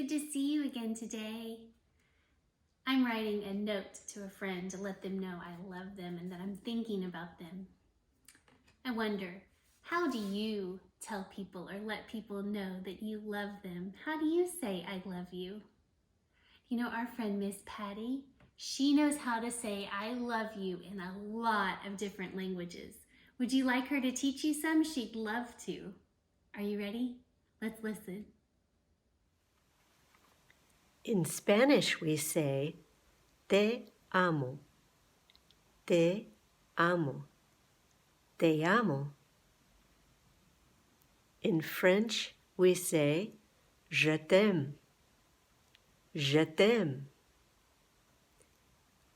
good to see you again today. I'm writing a note to a friend to let them know I love them and that I'm thinking about them. I wonder, how do you tell people or let people know that you love them? How do you say I love you? You know, our friend Miss Patty, she knows how to say I love you in a lot of different languages. Would you like her to teach you some? She'd love to. Are you ready? Let's listen. In Spanish, we say, te amo, te amo, te amo. In French, we say, je t'aime, je t'aime.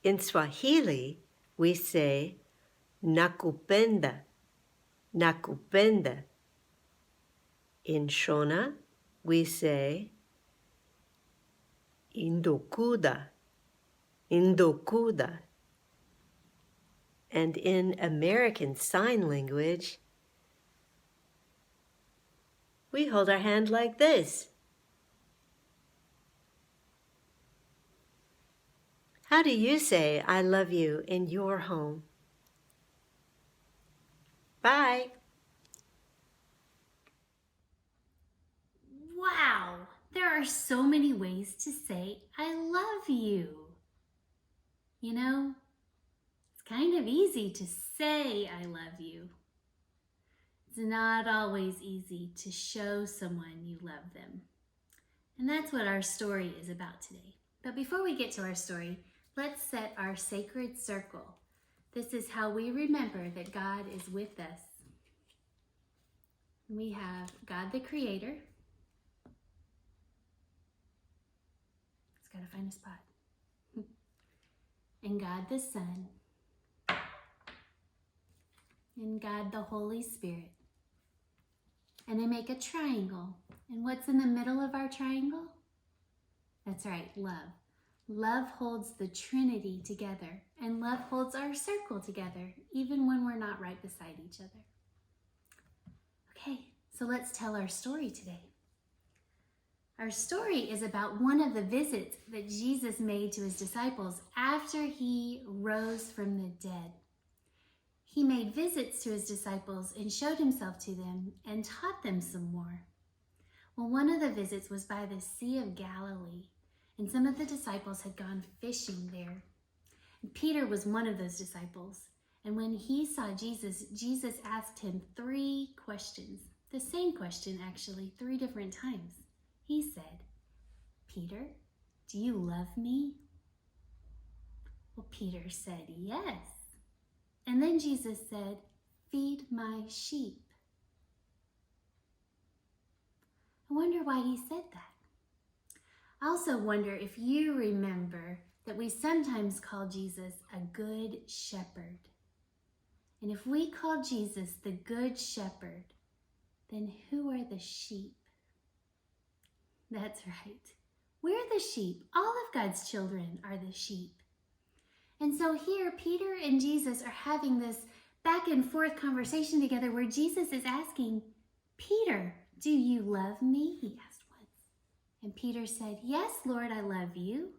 In Swahili, we say, nakupenda, nakupenda. In Shona, we say, indokuda, indokuda. And in American Sign Language, we hold our hand like this. How do you say I love you in your home? Bye. Wow, there are so many ways to say I love you. You know, it's kind of easy to say I love you. It's not always easy to show someone you love them. And that's what our story is about today. But before we get to our story, let's set our sacred circle. This is how we remember that God is with us. We have God the Creator. It's got to find a spot. And God the Son. And God the Holy Spirit. And they make a triangle. And what's in the middle of our triangle? That's right, love. Love holds the Trinity together, and love holds our circle together, even when we're not right beside each other. Okay, so let's tell our story today. Our story is about one of the visits that Jesus made to his disciples after he rose from the dead. He made visits to his disciples and showed himself to them and taught them some more. Well, one of the visits was by the Sea of Galilee, and some of the disciples had gone fishing there. And Peter was one of those disciples, and when he saw Jesus, Jesus asked him 3 questions. The same question, actually, 3 different times. He said, "Peter, do you love me?" Well, Peter said, "Yes." And then Jesus said, "Feed my sheep." I wonder why he said that. I also wonder if you remember that we sometimes call Jesus a good shepherd. And if we call Jesus the good shepherd, then who are the sheep? That's right. We're the sheep. All of God's children are the sheep. And so here, Peter and Jesus are having this back and forth conversation together where Jesus is asking, "Peter, do you love me?" He asked once. And Peter said, "Yes, Lord, I love you."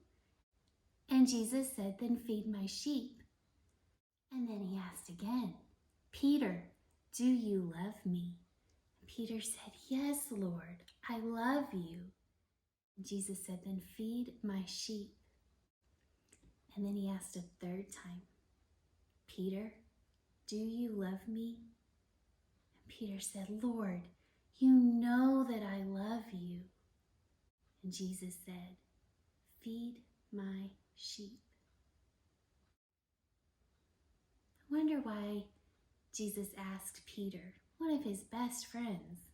And Jesus said, "Then feed my sheep." And then he asked again, "Peter, do you love me?" And Peter said, "Yes, Lord, I love you." And Jesus said, "Then feed my sheep." And then he asked a 3rd time, "Peter, do you love me?" And Peter said, "Lord, you know that I love you." And Jesus said, "Feed my sheep." I wonder why Jesus asked Peter, one of his best friends,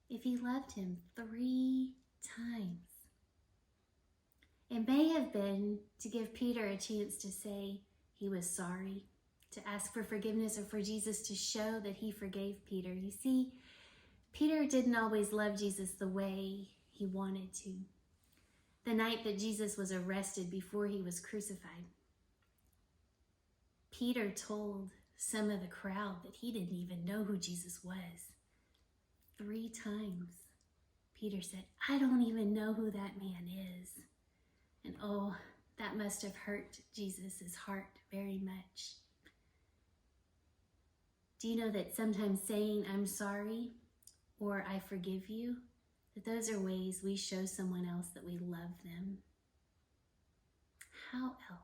if he loved him 3 times. It may have been to give Peter a chance to say he was sorry, to ask for forgiveness, or for Jesus to show that he forgave Peter. You see, Peter didn't always love Jesus the way he wanted to. The night that Jesus was arrested before he was crucified, Peter told some of the crowd that he didn't even know who Jesus was. 3 times, Peter said, I don't even know who that man is. And oh, that must have hurt Jesus' heart very much. Do you know that sometimes saying I'm sorry or I forgive you, that those are ways we show someone else that we love them? How else?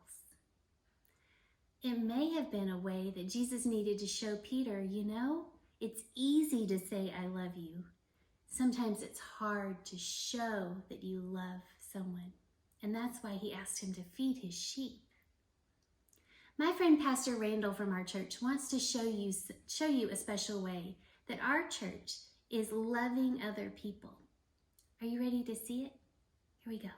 It may have been a way that Jesus needed to show Peter, you know, it's easy to say I love you. Sometimes it's hard to show that you love someone. And that's why he asked him to feed his sheep. My friend Pastor Randall from our church wants to show you a special way that our church is loving other people. Are you ready to see it? Here we go.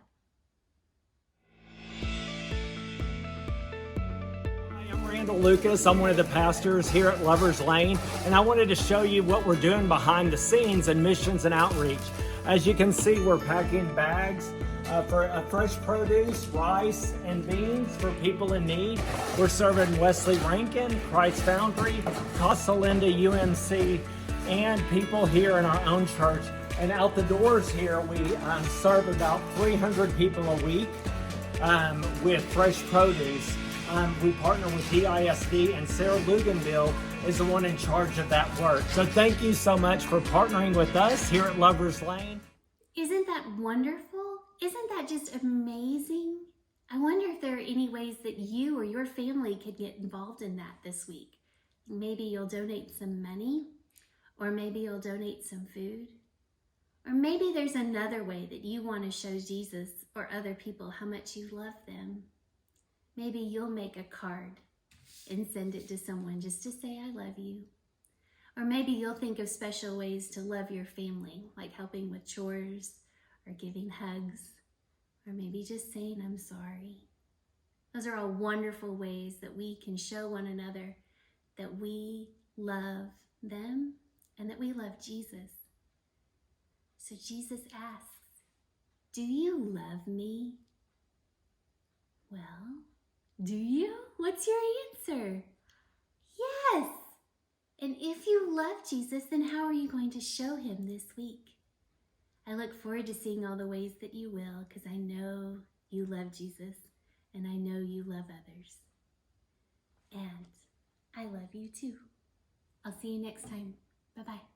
Hi, I'm Randall Lucas. I'm one of the pastors here at Lover's Lane, and I wanted to show you what we're doing behind the scenes in missions and outreach. As you can see, we're packing bags for fresh produce, rice, and beans for people in need. We're serving Wesley Rankin, Christ Foundry, Casa Linda UMC, and people here in our own church. And out the doors here, we serve about 300 people a week with fresh produce. We partner with DISD, and Sarah Luganville is the one in charge of that work. So thank you so much for partnering with us here at Lover's Lane. Isn't that wonderful? Isn't that just amazing? I wonder if there are any ways that you or your family could get involved in that this week. Maybe you'll donate some money, or maybe you'll donate some food. Or maybe there's another way that you want to show Jesus or other people how much you love them. Maybe you'll make a card and send it to someone just to say, I love you. Or maybe you'll think of special ways to love your family, like helping with chores or giving hugs, or maybe just saying, I'm sorry. Those are all wonderful ways that we can show one another that we love them and that we love Jesus. So Jesus asks, do you love me? Well, do you? What's your answer? Yes. And if you love Jesus, then how are you going to show him this week? I look forward to seeing all the ways that you will, because I know you love Jesus and I know you love others. And I love you too. I'll see you next time. Bye-bye.